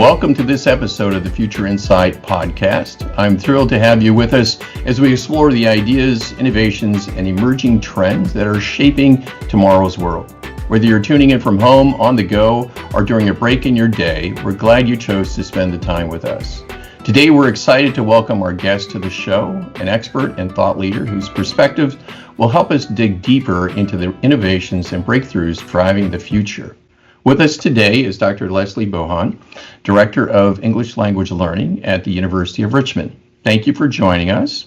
Welcome to this episode of the Future Insight podcast. I'm thrilled to have you with us as we explore the ideas, innovations, and emerging trends that are shaping tomorrow's world. Whether you're tuning in from home, on the go, or during a break in your day, we're glad you chose to spend the time with us. Today, we're excited to welcome our guest to the show, an expert and thought leader whose perspectives will help us dig deeper into the innovations and breakthroughs driving the future. With us today is Dr. Leila Bohon, Director of English Language Learning at the University of Richmond. Thank you for joining us.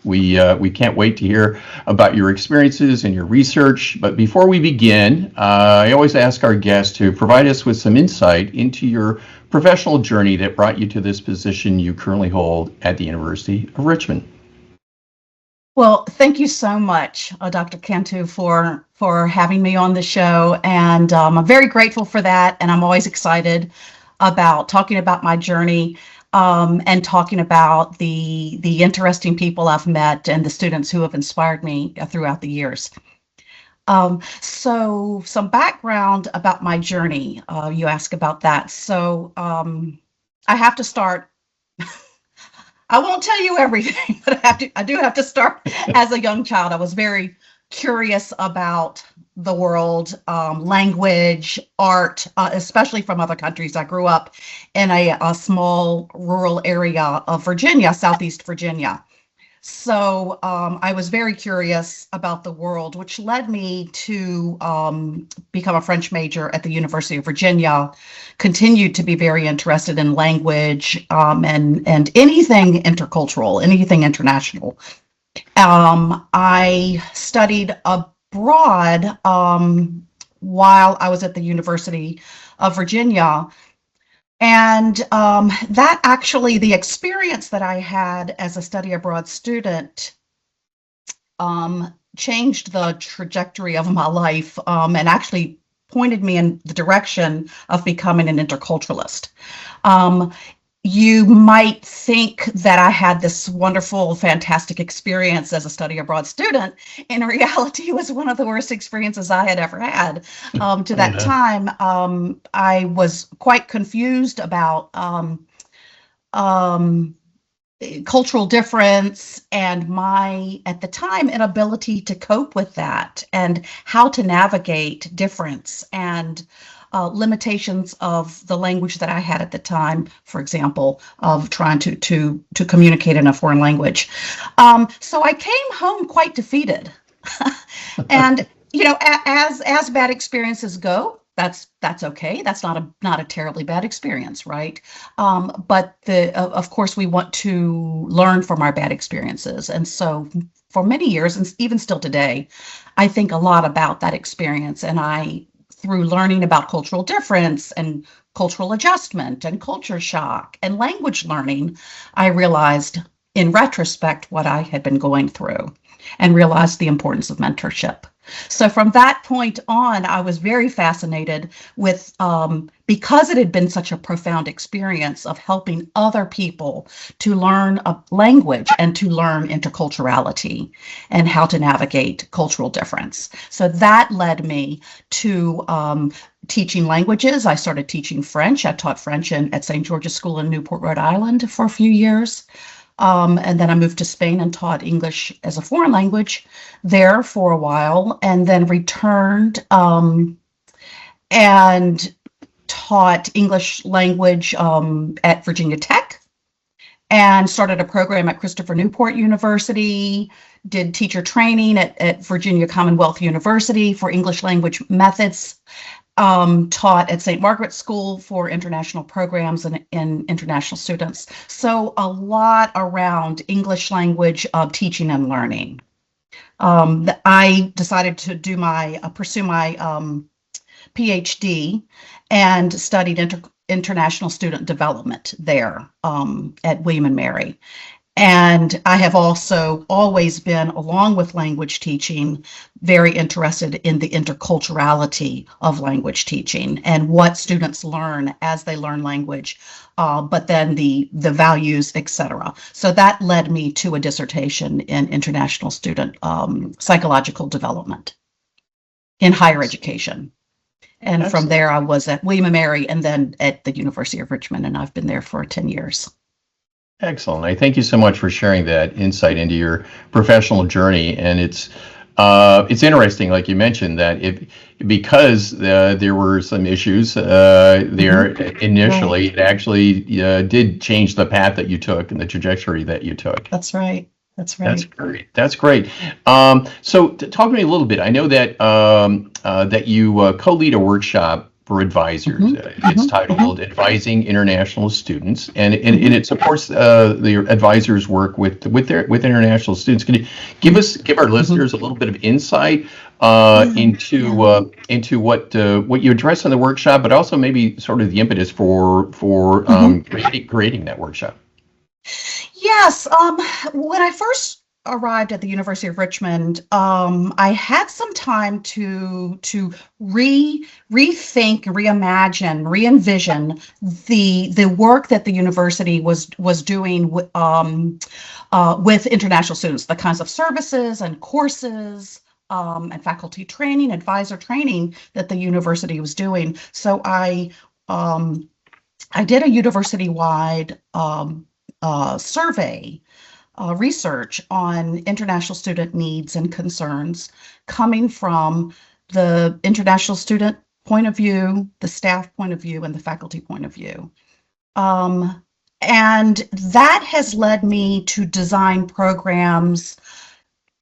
We can't wait to hear about your experiences and your research. But before we begin, I always ask our guests to provide us with some insight into your professional journey that brought you to this position you currently hold at the University of Richmond. Well, thank you so much, Dr. Cantu, for having me on the show, and I'm very grateful for that, and I'm always excited about talking about my journey and talking about the interesting people I've met and the students who have inspired me throughout the years. So some background about my journey, you ask about that. So I have to start. I won't tell you everything, but I do have to start as a young child. I was very curious about the world, language, art, especially from other countries. I grew up in a small rural area of Virginia, Southeast Virginia. So I was very curious about the world, which led me to become a French major at the University of Virginia, continued to be very interested in language and anything intercultural, anything international. I studied abroad while I was at the University of Virginia. And that actually, the experience that I had as a study abroad student changed the trajectory of my life and actually pointed me in the direction of becoming an interculturalist. You might think that I had this wonderful, fantastic experience as a study abroad student. In reality, it was one of the worst experiences I had ever had. To that time, I was quite confused about cultural difference and my, at the time, inability to cope with that and how to navigate difference and limitations of the language that I had at the time, for example, of trying to communicate in a foreign language. So I came home quite defeated. And, you know, as bad experiences go, that's okay. That's not a terribly bad experience, right? But of course, we want to learn from our bad experiences. And so for many years, and even still today, I think a lot about that experience. And through learning about cultural difference and cultural adjustment and culture shock and language learning, I realized in retrospect what I had been going through and realized the importance of mentorship. So from that point on, I was very fascinated with, because it had been such a profound experience of helping other people to learn a language and to learn interculturality and how to navigate cultural difference. So that led me to teaching languages. I started teaching French. I taught French at St. George's School in Newport, Rhode Island for a few years. And then I moved to Spain and taught English as a foreign language there for a while, and then returned and taught English language at Virginia Tech and started a program at Christopher Newport University, did teacher training at Virginia Commonwealth University for English language methods, taught at St. Margaret's School for international programs and international students. So a lot around English language teaching and learning. I decided to pursue my PhD and studied international student development there at William and Mary. And I have also always been, along with language teaching, very interested in the interculturality of language teaching and what students learn as they learn language, but then the values, etc. So that led me to a dissertation in international student psychological development in higher education. And from Excellent. there, I was at William and Mary and then at the University of Richmond, and I've been there for 10 years. Excellent. I thank you so much for sharing that insight into your professional journey. And it's interesting, like you mentioned, that because there were some issues there initially, it actually did change the path that you took and the trajectory that you took. That's right. That's That's right. great. That's great. So talk to me a little bit. I know that that you co-lead a workshop for advisors. It's titled "Advising International Students," and it supports the advisors' work with international students. Can you give our listeners a little bit of insight into what you address in the workshop, but also maybe sort of the impetus for creating that workshop? Yes. When I first arrived at the University of Richmond, I had some time to rethink, reimagine, re-envision the work that the university was doing with international students, the kinds of services and courses and faculty training, advisor training that the university was doing. So I did a university-wide survey research on international student needs and concerns coming from the international student point of view, the staff point of view, and the faculty point of view. And that has led me to design programs,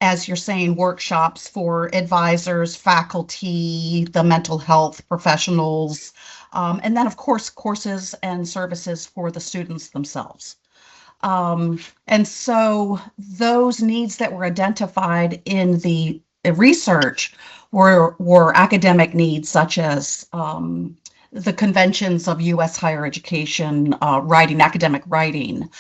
as you're saying, workshops for advisors, faculty, the mental health professionals, and then, of course, courses and services for the students themselves. And so those needs that were identified in the research were academic needs, such as the conventions of U.S. higher education, writing, academic writing,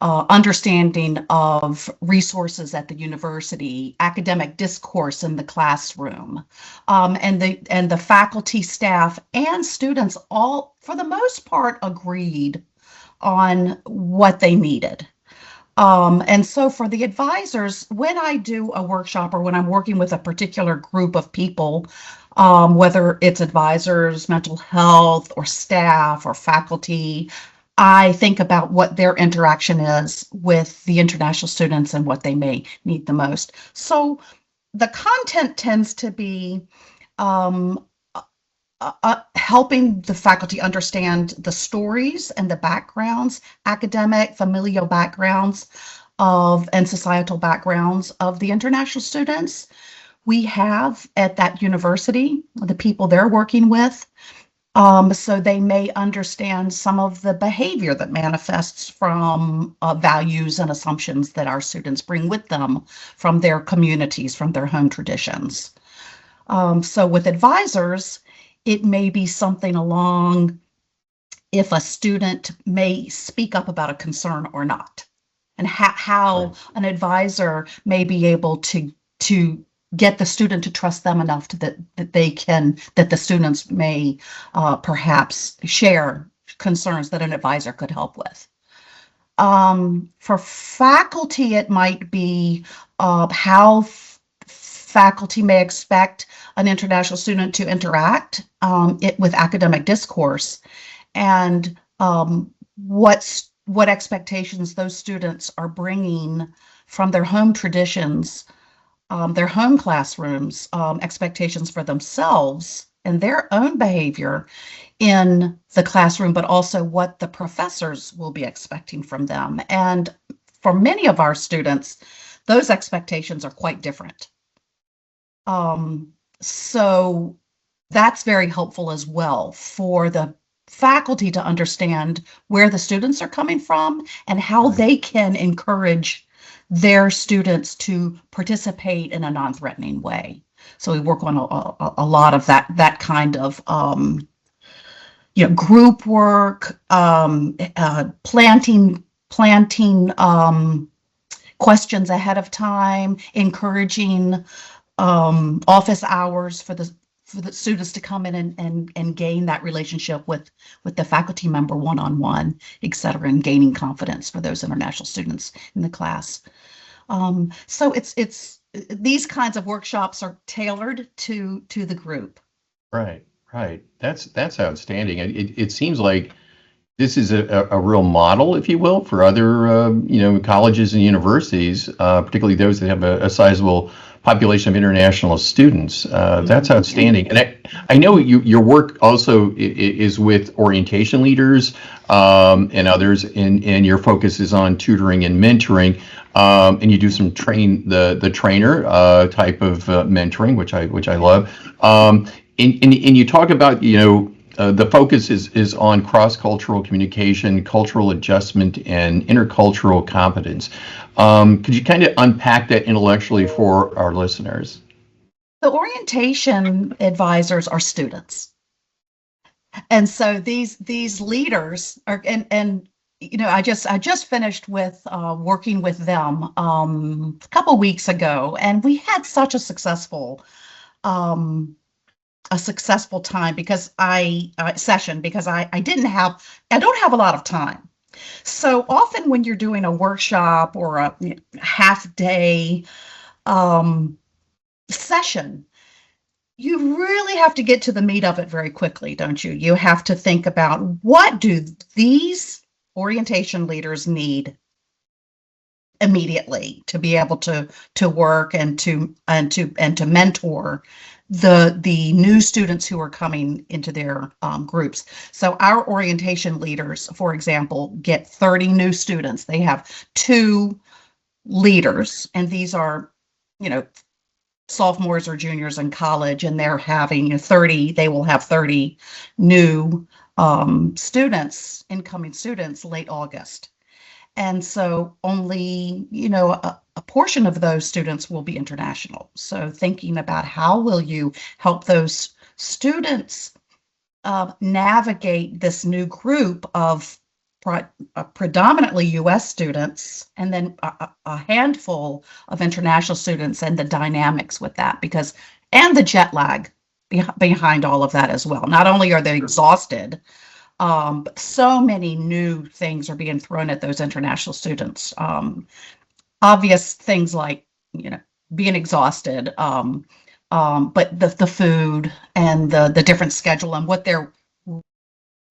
understanding of resources at the university, academic discourse in the classroom, and the faculty, staff, and students all, for the most part, agreed on what they needed. And so for the advisors, when I do a workshop or when I'm working with a particular group of people, whether it's advisors, mental health, or staff, or faculty, I think about what their interaction is with the international students and what they may need the most. So the content tends to be helping the faculty understand the stories and the backgrounds, academic, familial backgrounds and societal backgrounds of the international students we have at that university, the people they're working with. So they may understand some of the behavior that manifests from values and assumptions that our students bring with them from their communities, from their home traditions. So with advisors, it may be something along if a student may speak up about a concern or not, and how an advisor may be able to get the student to trust them enough that the students may perhaps share concerns that an advisor could help with. For faculty, it might be how faculty may expect an international student to interact with academic discourse, and what expectations those students are bringing from their home traditions, their home classrooms, expectations for themselves and their own behavior in the classroom, but also what the professors will be expecting from them. And for many of our students, those expectations are quite different. So that's very helpful as well for the faculty to understand where the students are coming from and how they can encourage their students to participate in a non-threatening way. So we work on a lot of that kind of group work, planting questions ahead of time, encouraging office hours for the students to come in and gain that relationship with the faculty member one-on-one, et cetera, and gaining confidence for those international students in the class. So it's these kinds of workshops are tailored to the group. Right, right. That's outstanding. It seems like this is a real model, if you will, for other colleges and universities, particularly those that have a sizable population of international students. That's outstanding. And I know your work also is with orientation leaders and others, and your focus is on tutoring and mentoring. And you do some the trainer type of mentoring, which I love. And you talk about the focus is on cross-cultural communication, cultural adjustment, and intercultural competence. Could you kind of unpack that intellectually for our listeners? The orientation advisors are students. And so these leaders are, and I just finished with working with them a couple weeks ago, and we had such um, a successful time because session because I don't have a lot of time. So often when you're doing a workshop or a half day um, session, you really have to get to the meat of it very quickly, don't you? You have to think about, what do these orientation leaders need immediately to be able to work and to mentor the new students who are coming into their groups. So our orientation leaders, for example, get 30 new students. They have two leaders, and these are, sophomores or juniors in college, and they're having 30. They will have 30 new incoming students, late August. And so only, a portion of those students will be international. So thinking about, how will you help those students navigate this new group of predominantly US students, and then a handful of international students, and the dynamics with that, and the jet lag behind all of that as well. Not only are they exhausted, but so many new things are being thrown at those international students. Obvious things like, being exhausted, but the food and the different schedule, and what they're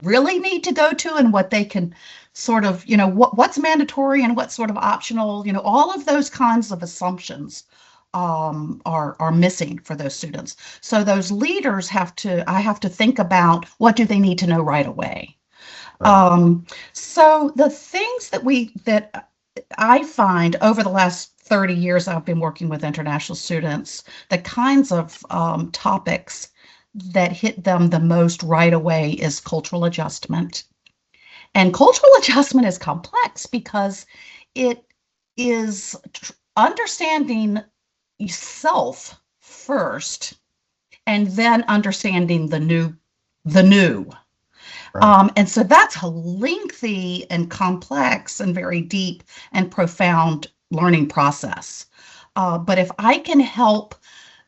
really need to go to, and what they can sort of, what's mandatory and what's sort of optional, all of those kinds of assumptions are missing for those students. So those leaders I have to think about, what do they need to know right away. Right. So the things that I find over the last 30 years I've been working with international students, the kinds of topics that hit them the most right away is cultural adjustment. And cultural adjustment is complex because it is understanding yourself first, and then understanding the new. Right. And so that's a lengthy and complex and very deep and profound learning process. But if I can help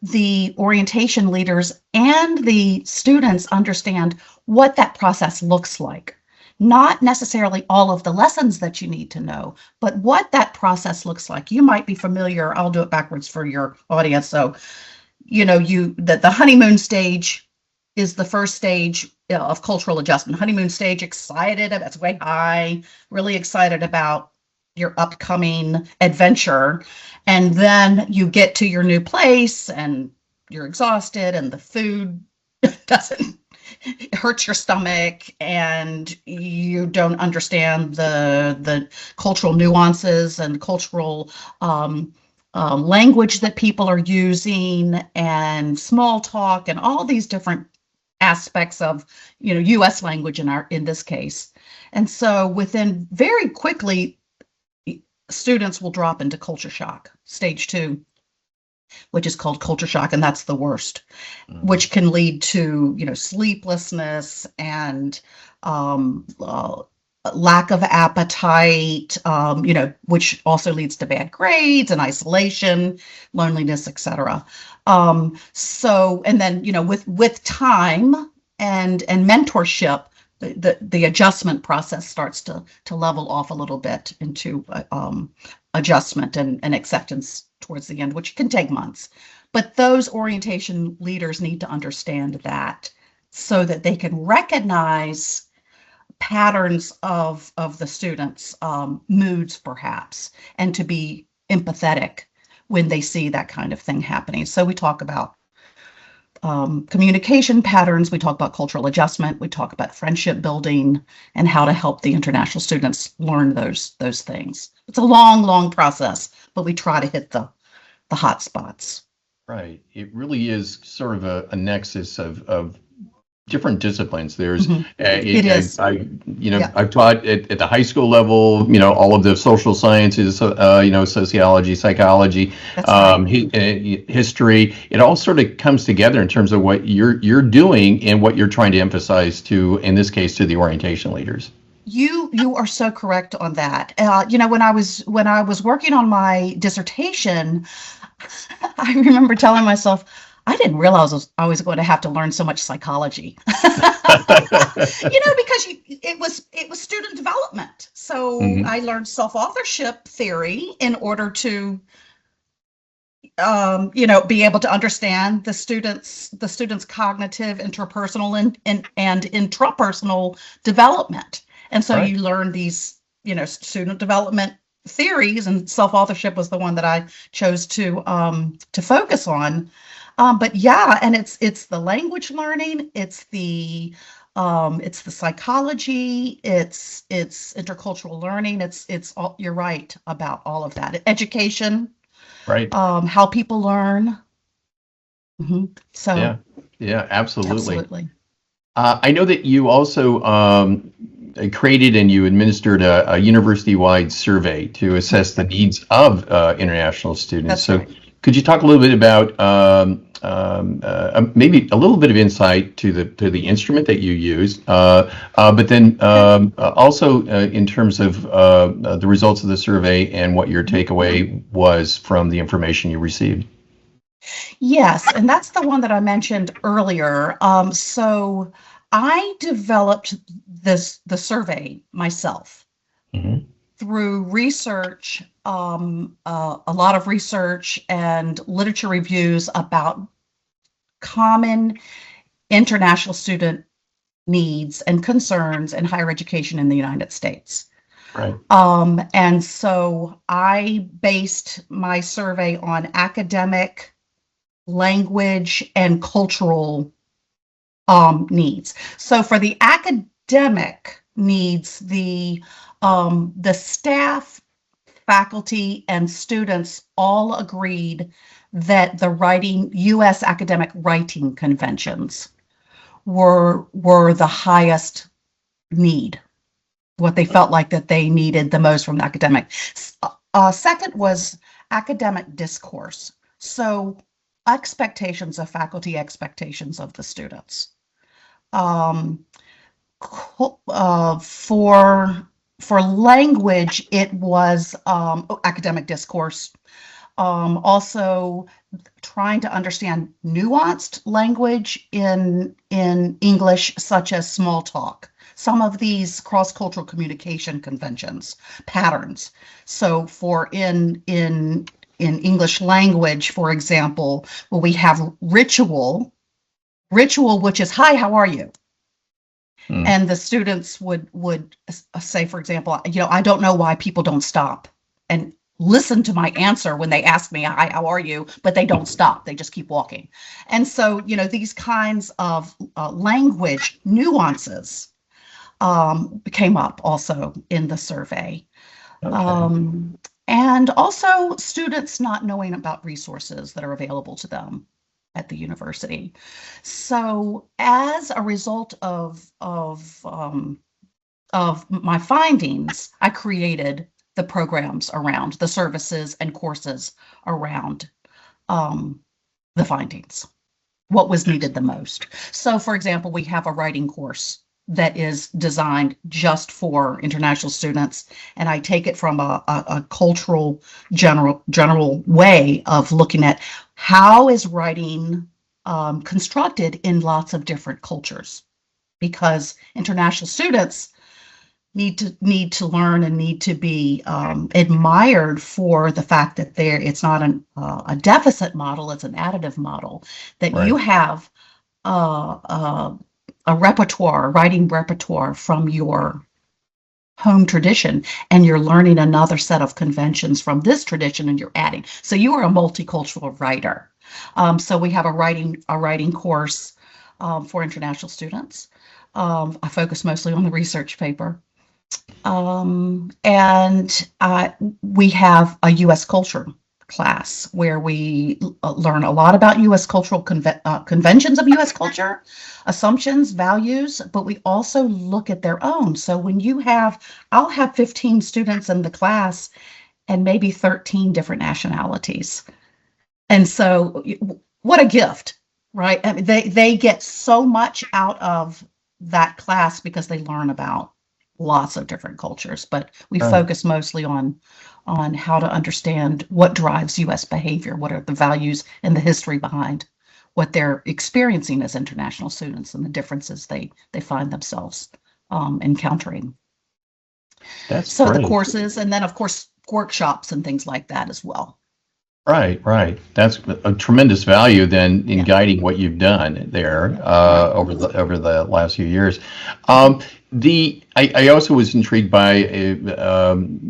the orientation leaders and the students understand what that process looks like, not necessarily all of the lessons that you need to know, but what that process looks like. You might be familiar, I'll do it backwards for your audience. So, the honeymoon stage is the first stage of cultural adjustment. Honeymoon stage, excited, that's way high, really excited about your upcoming adventure. And then you get to your new place and you're exhausted, and the food doesn't, it hurts your stomach, and you don't understand the cultural nuances and cultural language that people are using, and small talk, and all these different aspects of US language in this case. And so within very quickly, students will drop into culture shock, stage 2, which is called culture shock, and that's the worst, which can lead to sleeplessness and lack of appetite, which also leads to bad grades and isolation, loneliness, etc. So, and then with time and mentorship, the adjustment process starts to level off a little bit into adjustment and acceptance towards the end, which can take months. But those orientation leaders need to understand that so that they can recognize patterns of the students' moods, perhaps, and to be empathetic when they see that kind of thing happening. So we talk about communication patterns, we talk about cultural adjustment, we talk about friendship building, and how to help the international students learn those things. It's a long process, but we try to hit the hot spots. Right. It really is sort of a nexus of different disciplines. There's, It is. I've taught at the high school level, all of the social sciences, sociology, psychology, That's right. history. It all sort of comes together in terms of what you're doing and what you're trying to emphasize to, in this case, to the orientation leaders. You are so correct on that. When I was working on my dissertation, I remember telling myself, I didn't realize I was going to have to learn so much psychology. Because it was student development. So I learned self-authorship theory in order to be able to understand the students' cognitive, interpersonal, and intrapersonal development. And so you learn these, student development theories, and self-authorship was the one that I chose to focus on. But yeah, and it's the language learning, it's the psychology, it's intercultural learning, it's all, you're right about all of that. Education, right? How people learn. So yeah, absolutely. Absolutely. I know that you also created and you administered a university-wide survey to assess the needs of international students. That's So right. could you talk a little bit about maybe a little bit of insight to the instrument that you used, but then also in terms of the results of the survey and what your takeaway was from the information you received? Yes, and that's the one that I mentioned earlier. So I developed the survey myself through research, a lot of research and literature reviews about common international student needs and concerns in higher education in the United States. Right. And so I based my survey on academic, language, and cultural needs. So for the academic needs, the staff, faculty, and students all agreed that the U.S. academic writing conventions were the highest need, what they felt like that they needed the most from the academic. Second was academic discourse. So expectations of faculty, expectations of the students. For language, it was academic discourse. Also trying to understand nuanced language in English, such as small talk. Some of these cross-cultural communication conventions, patterns. So for in English language, for example, well, we have ritual, which is, hi, how are you? And the students would say, for example, I don't know why people don't stop and listen to my answer when they ask me, hi, how are you? But they don't stop. They just keep walking. And so, these kinds of language nuances came up also in the survey. Okay. And also students not knowing about resources that are available to them at the university. So as a result of my findings, I created the programs around the services and courses around the findings, what was needed the most. So for example, we have a writing course that is designed just for international students, and I take it from a cultural general way of looking at how is writing constructed in lots of different cultures, because international students need to learn and need to be admired for the fact that it's not a deficit model, it's an additive model, that Right. you have a repertoire, writing repertoire from your home tradition, and you're learning another set of conventions from this tradition, and you're adding. So you are a multicultural writer. So we have a writing course for international students. I focus mostly on the research paper. And we have a U.S. culture class where we learn a lot about U.S. cultural conventions of U.S. culture, assumptions, values, but we also look at their own. So when I'll have 15 students in the class and maybe 13 different nationalities. And so what a gift, right? I mean, they get so much out of that class because they learn about lots of different cultures, but we focus mostly on how to understand what drives U.S. behavior, what are the values and the history behind what they're experiencing as international students and the differences they find themselves encountering. That's so great. The courses, and then of course workshops and things like that as well. Right. That's a tremendous value then in guiding what you've done there over the last few years. I also was intrigued by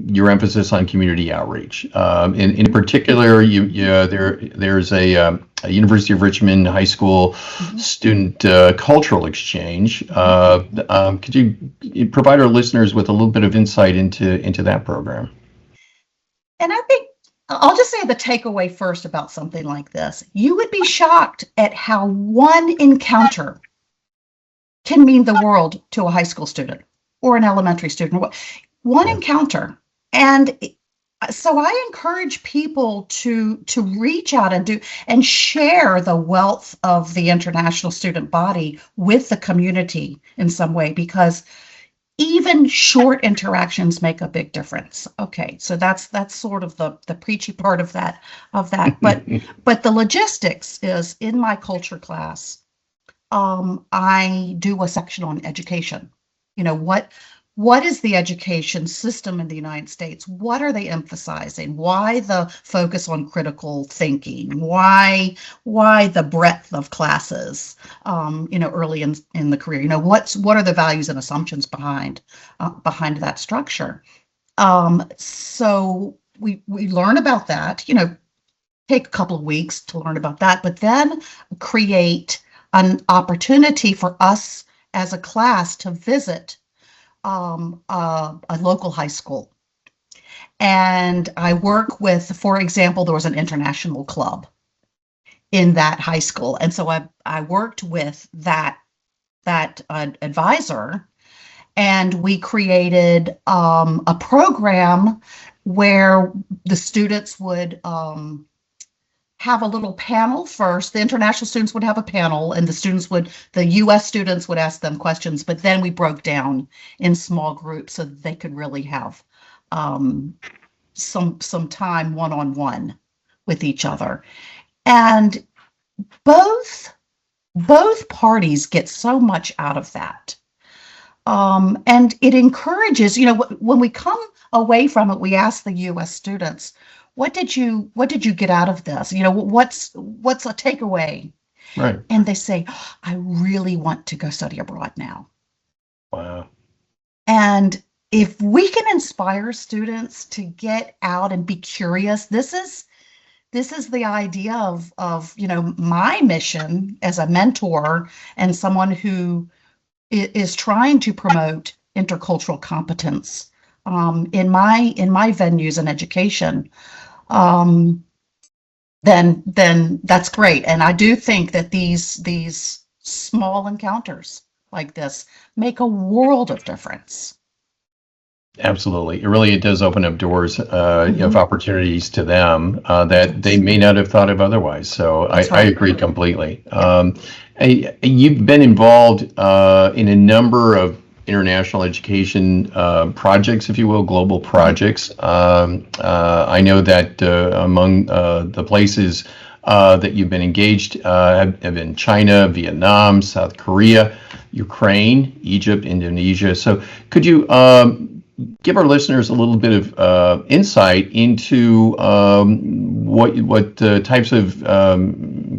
your emphasis on community outreach. In particular, there's a University of Richmond high school student cultural exchange. Could you provide our listeners with a little bit of insight into that program? And I think I'll just say the takeaway first about something like this. You would be shocked at how one encounter can mean the world to a high school student or an elementary student. One encounter. And so I encourage people to reach out and share the wealth of the international student body with the community in some way, because even short interactions make a big difference. Okay, so that's sort of the preachy part of that. But the logistics is, in my culture class, I do a section on education. What is the education system in the United States? What are they emphasizing? Why the focus on critical thinking? Why the breadth of classes? Early in the career. What are the values and assumptions behind that structure? So we learn about that. Take a couple of weeks to learn about that, but then create an opportunity for us as a class to visit a local high school. And I work with, for example, there was an international club in that high school. And so I worked with that advisor, and we created a program where the students would have a little panel first. The international students would have a panel, and the U.S. students would ask them questions, but then we broke down in small groups so that they could really have some time one-on-one with each other. And both parties get so much out of that. And it encourages, when we come away from it, we ask the U.S. students, what did you get out of this? What's a takeaway? Right. And they say, I really want to go study abroad now. Wow. And if we can inspire students to get out and be curious, this is the idea of my mission as a mentor and someone who is trying to promote intercultural competence in my venues and education. Then that's great. And I do think that these small encounters like this make a world of difference. Absolutely. It does open up doors of opportunities to them that they may not have thought of otherwise. So I agree completely. You've been involved in a number of international education projects, if you will, global projects. I know that among the places that you've been engaged have been China, Vietnam, South Korea. Ukraine, Egypt, Indonesia. So could you give our listeners a little bit of insight into what types of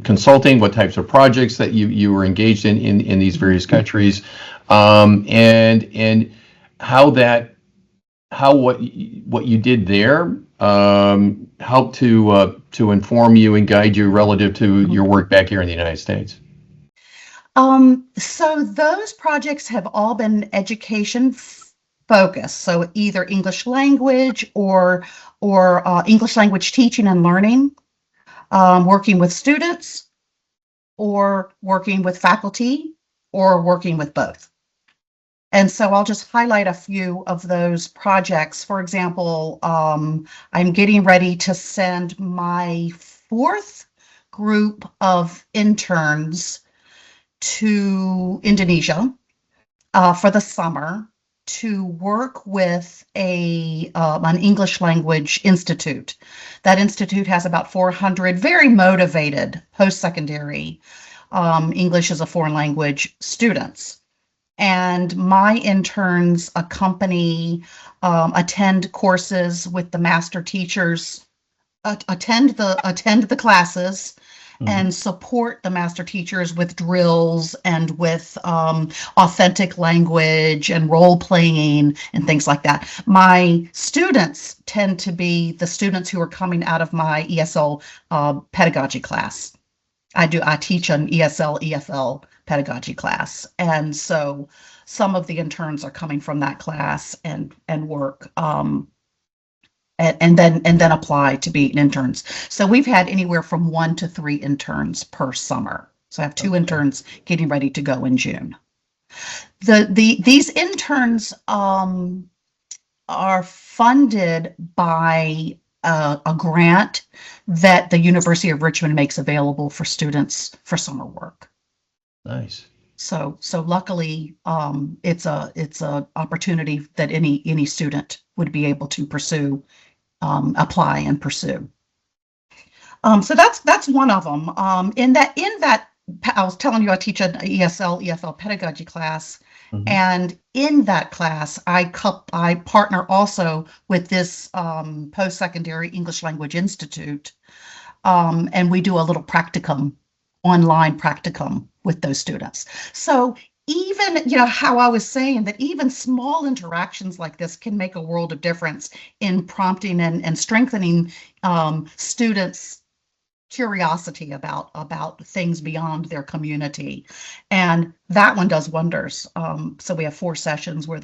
consulting, what types of projects that you were engaged in these various countries, and how what you did there helped to inform you and guide you relative to your work back here in the United States? So those projects have all been education focused. So either English language or English language teaching and learning, working with students, or working with faculty, or working with both. And so I'll just highlight a few of those projects. For example, I'm getting ready to send my fourth group of interns to Indonesia for the summer to work with an English language institute. That institute has about 400 very motivated post-secondary English as a foreign language students. And my interns attend courses with the master teachers, attend the classes, and support the master teachers with drills and with authentic language and role playing and things like that. My students tend to be the students who are coming out of my ESL pedagogy class. I teach an ESL, EFL pedagogy class. And so some of the interns are coming from that class and work and then apply to be interns. So we've had anywhere from 1 to 3 interns per summer. So I have 2 interns getting ready to go in June. These interns are funded by a grant that the University of Richmond makes available for students for summer work. Nice. So luckily, it's a opportunity that any student would be able to pursue, apply and pursue. So that's one of them. In that, I was telling you I teach an ESL, EFL pedagogy class, and in that class, I partner also with this post-secondary English Language Institute, and we do a little practicum, online practicum with those students. So even, how I was saying that even small interactions like this can make a world of difference in prompting and strengthening students' curiosity about things beyond their community. And that one does wonders. So we have 4 sessions where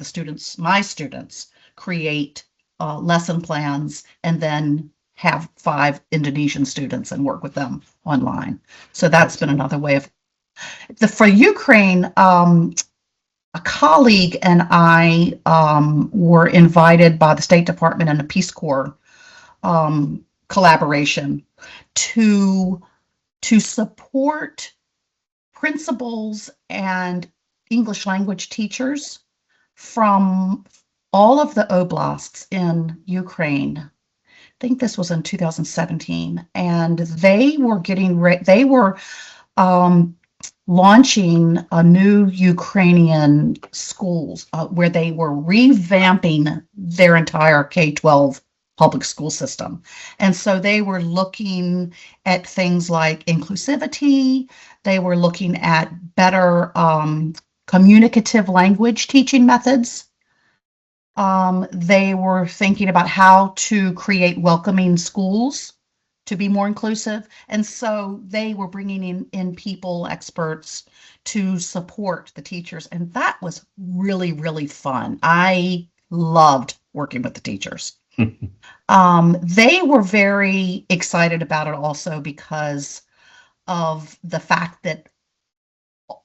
my students create lesson plans and then have 5 Indonesian students and work with them online. So that's been another way of for Ukraine. A colleague and I were invited by the State Department and the Peace Corps collaboration to support principals and English language teachers from all of the oblasts in Ukraine. I think this was in 2017, and they were launching a new Ukrainian schools where they were revamping their entire K-12 public school system. And so they were looking at things like inclusivity. They were looking at better communicative language teaching methods. They were thinking about how to create welcoming schools to be more inclusive. And so they were bringing in people, experts, to support the teachers. And that was really, really fun. I loved working with the teachers. They were very excited about it also because of the fact that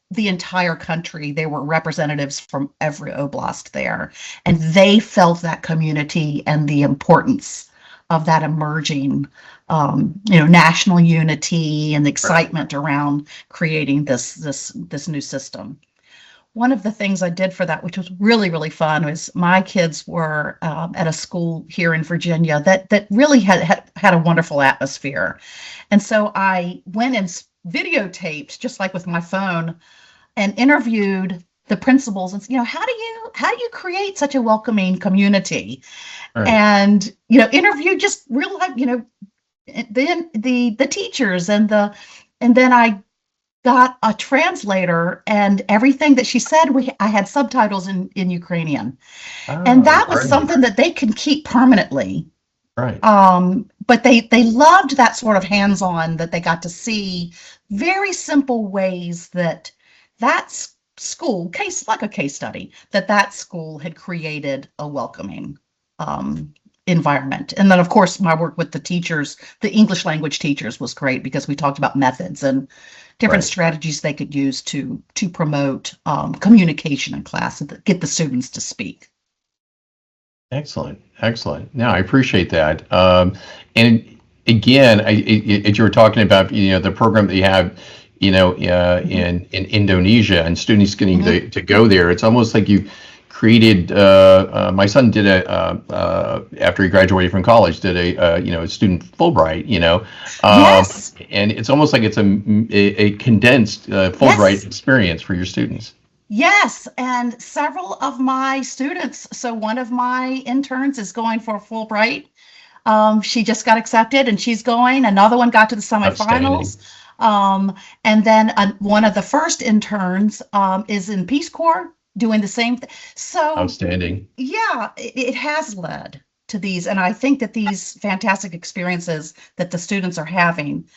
the entire country, there were representatives from every oblast there, and they felt that community and the importance of that emerging, national unity and the excitement around creating this new system. One of the things I did for that, which was really, really fun, was my kids were at a school here in Virginia that really had a wonderful atmosphere. And so I went and videotaped, just like with my phone, and interviewed the principals and, how do you create such a welcoming community? Right. And, interview just real life, the teachers and then I got a translator, and everything that she said, I had subtitles in Ukrainian. And that was something that they can keep permanently. Right. But they loved that sort of hands-on, that they got to see very simple ways that school, like a case study, that school had created a welcoming environment. And then, of course, my work with the teachers, the English language teachers, was great, because we talked about methods and different strategies they could use to promote communication in class and get the students to speak. Excellent. No, I appreciate that. And again, as you were talking about, the program that you have, in Indonesia, and students getting to go there, it's almost like you created. My son did after he graduated from college, did a student Fulbright. Yes. And it's almost like it's a condensed Fulbright experience for your students. Yes, and several of my students. So one of my interns is going for a Fulbright. She just got accepted, and she's going. Another one got to the semifinals. And then one of the first interns is in Peace Corps, doing the same thing. So outstanding. Yeah, it has led to these, and I think that these fantastic experiences that the students are having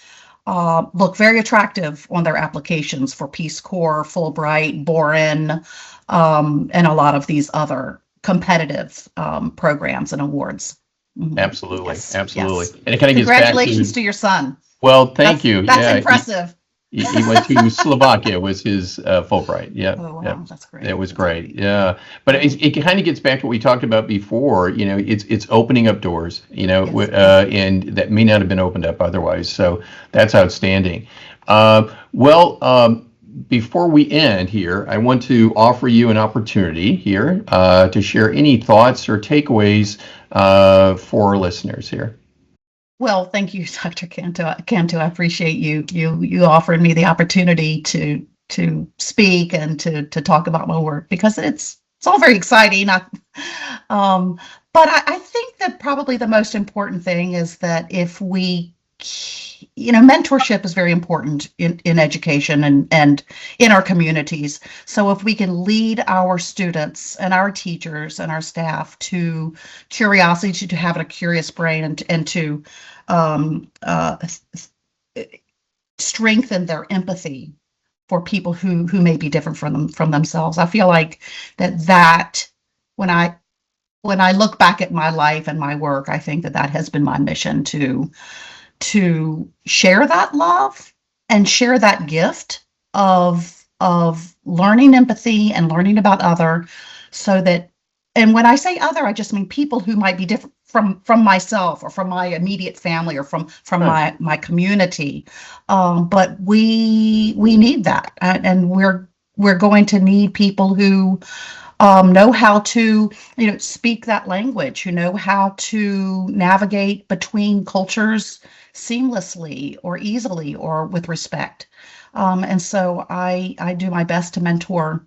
look very attractive on their applications for Peace Corps, Fulbright, Boren, and a lot of these other competitive programs and awards. Mm-hmm. Absolutely. Yes. And it kind of gets back congratulations to your son. Well, thank you. That's impressive. He went to Slovakia, was his Fulbright. Yeah. Oh, wow. Yeah. That's great. It was great. Yeah. But it kind of gets back to what we talked about before. It's opening up doors, and that may not have been opened up otherwise. So that's outstanding. Before we end here, I want to offer you an opportunity here to share any thoughts or takeaways for our listeners here. Well, thank you, Dr. Cantu. I appreciate you offering me the opportunity to speak and to talk about my work, because it's all very exciting. But I think that probably the most important thing is that if we, mentorship is very important in education and in our communities. So if we can lead our students and our teachers and our staff to curiosity, to having a curious brain, and to strengthen their empathy for people who may be different from themselves. I feel like that when I look back at my life and my work, I think that has been my mission, to share that love and share that gift of learning empathy and learning about other, so that, and when I say other, I just mean people who might be different from myself, or from my immediate family, or from Right. my community. But we need that, and we're going to need people who know how to speak that language, who know how to navigate between cultures seamlessly or easily or with respect. And so I do my best to mentor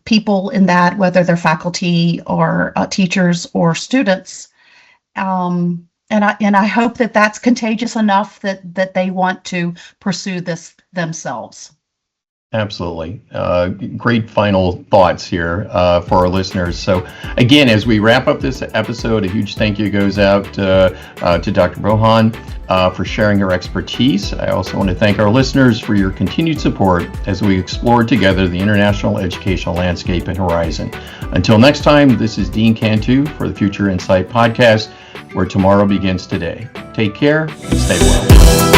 people in that, whether they're faculty or teachers or students. And I hope that that's contagious enough that they want to pursue this themselves. Absolutely. Great final thoughts here for our listeners. So again, as we wrap up this episode, a huge thank you goes out to Dr. Bohon for sharing her expertise. I also want to thank our listeners for your continued support as we explore together the international educational landscape and horizon. Until next time, this is Dean Cantu for the Future Insight Podcast, where tomorrow begins today. Take care and stay well.